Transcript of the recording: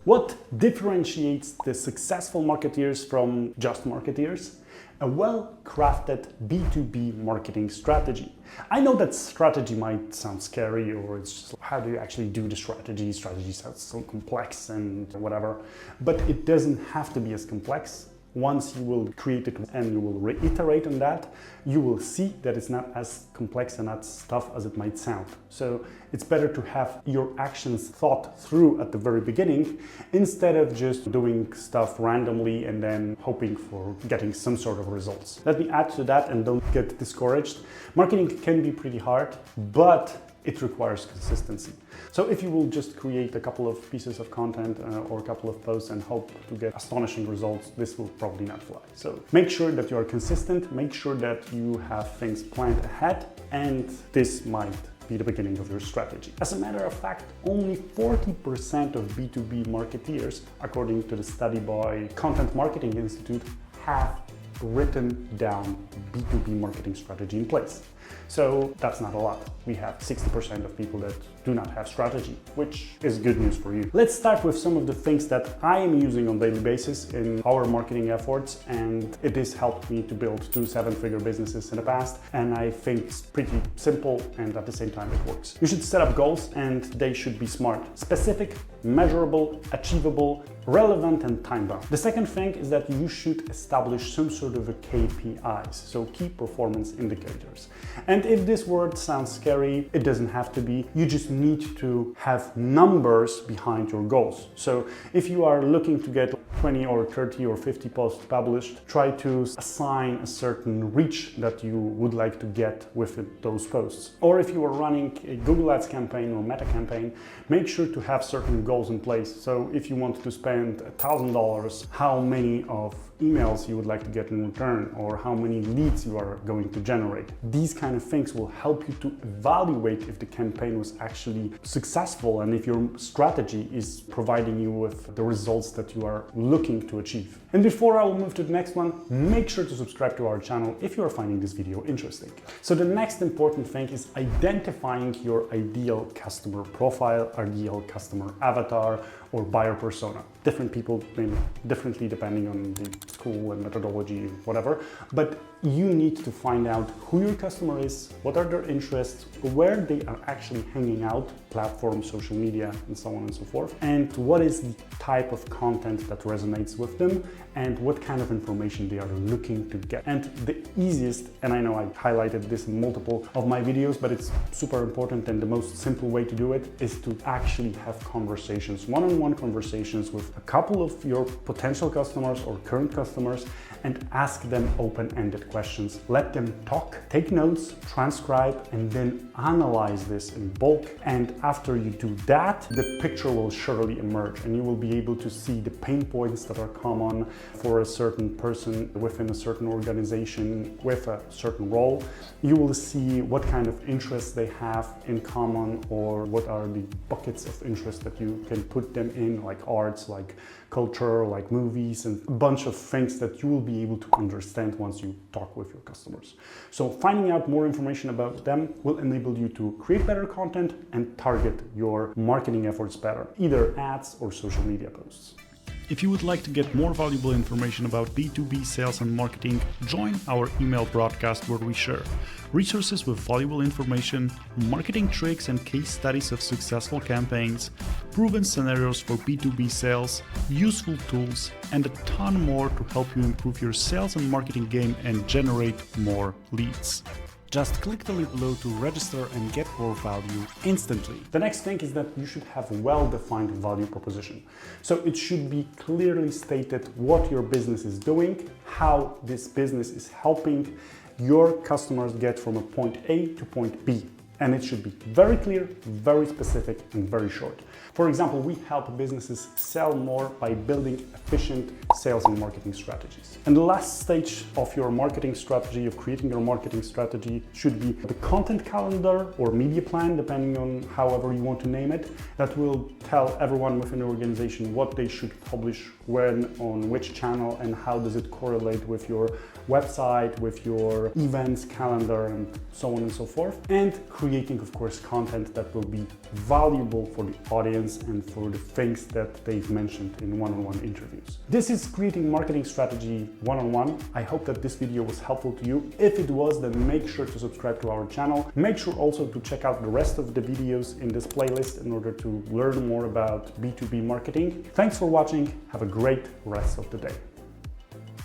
What differentiates the successful marketeers from just marketeers? A well-crafted B2B marketing strategy. I know that strategy might sound scary, or it's just, how do you actually do the strategy? Strategy sounds so complex and whatever, but it doesn't have to be as complex. Once you will create it and you will reiterate on that, you will see that it's not as complex and as tough as it might sound. So it's better to have your actions thought through at the very beginning, instead of just doing stuff randomly and then hoping for getting some sort of results. Let me add to that, and don't get discouraged. Marketing can be pretty hard, but it requires consistency. So if you will just create a couple of pieces of content or a couple of posts and hope to get astonishing results, this will probably not fly. So make sure that you are consistent, make sure that you have things planned ahead, and this might be the beginning of your strategy. As a matter of fact, only 40% of B2B marketeers, according to the study by Content Marketing Institute, have written down B2B marketing strategy in place. So that's not a lot. We have 60% of people that do not have strategy, which is good news for you. Let's start with some of the things that I am using on a daily basis in our marketing efforts, and it has helped me to build 2 7-figure businesses in the past, and I think it's pretty simple and at the same time it works. You should set up goals, and they should be smart, specific, measurable, achievable, relevant, and time-bound. The second thing is that you should establish some sort of a KPIs, so key performance indicators. And if this word sounds scary, it doesn't have to be. You just need to have numbers behind your goals. So if you are looking to get 20 or 30 or 50 posts published, try to assign a certain reach that you would like to get with those posts. Or if you are running a Google Ads campaign or Meta campaign, make sure to have certain goals in place. So if you want to spend $1,000, how many of emails you would like to get in return, or how many leads you are going to generate. These kind of things will help you to evaluate if the campaign was actually successful and if your strategy is providing you with the results that you are looking to achieve. And before I will move to the next one, make sure to subscribe to our channel if you are finding this video interesting. So the next important thing is identifying your ideal customer profile, ideal customer avatar, or buyer persona. Different people name it differently depending on the school and methodology, whatever, but you need to find out who your customer is, what are their interests, where they are actually hanging out, platforms, social media, and so on and so forth, and what is the type of content that resonates with them, and what kind of information they are looking to get. And the easiest, and I know I highlighted this in multiple of my videos, but it's super important, and the most simple way to do it is to actually have conversations, one-on-one conversations with a couple of your potential customers or current customers, and ask them open-ended questions. Let them talk, take notes, transcribe, and then analyze this in bulk. And after you do that, the picture will surely emerge, and you will be able to see the pain points that are common for a certain person within a certain organization with a certain role. You will see what kind of interests they have in common, or what are the buckets of interest that you can put them in, like arts, like culture, like movies, and a bunch of things that you will be able to understand once you talk with your customers. So finding out more information about them will enable you to create better content and target your marketing efforts better, either ads or social media posts. If you would like to get more valuable information about B2B sales and marketing, join our email broadcast where we share resources with valuable information, marketing tricks and case studies of successful campaigns, proven scenarios for B2B sales, useful tools, and a ton more to help you improve your sales and marketing game and generate more leads. Just click the link below to register and get more value instantly. The next thing is that you should have a well-defined value proposition. So it should be clearly stated what your business is doing, how this business is helping your customers get from a point A to point B. And it should be very clear, very specific, and very short. For example, we help businesses sell more by building efficient sales and marketing strategies. And the last stage of your marketing strategy, of creating your marketing strategy, should be the content calendar or media plan, depending on however you want to name it, that will tell everyone within the organization what they should publish when, on which channel, and how does it correlate with your website, with your events calendar, and so on and so forth. And creating, of course, content that will be valuable for the audience and for the things that they've mentioned in one-on-one interviews. This is Creating Marketing Strategy One-on-One. I hope that this video was helpful to you. If it was, then make sure to subscribe to our channel. Make sure also to check out the rest of the videos in this playlist in order to learn more about B2B marketing. Thanks for watching. Have a great rest of the day.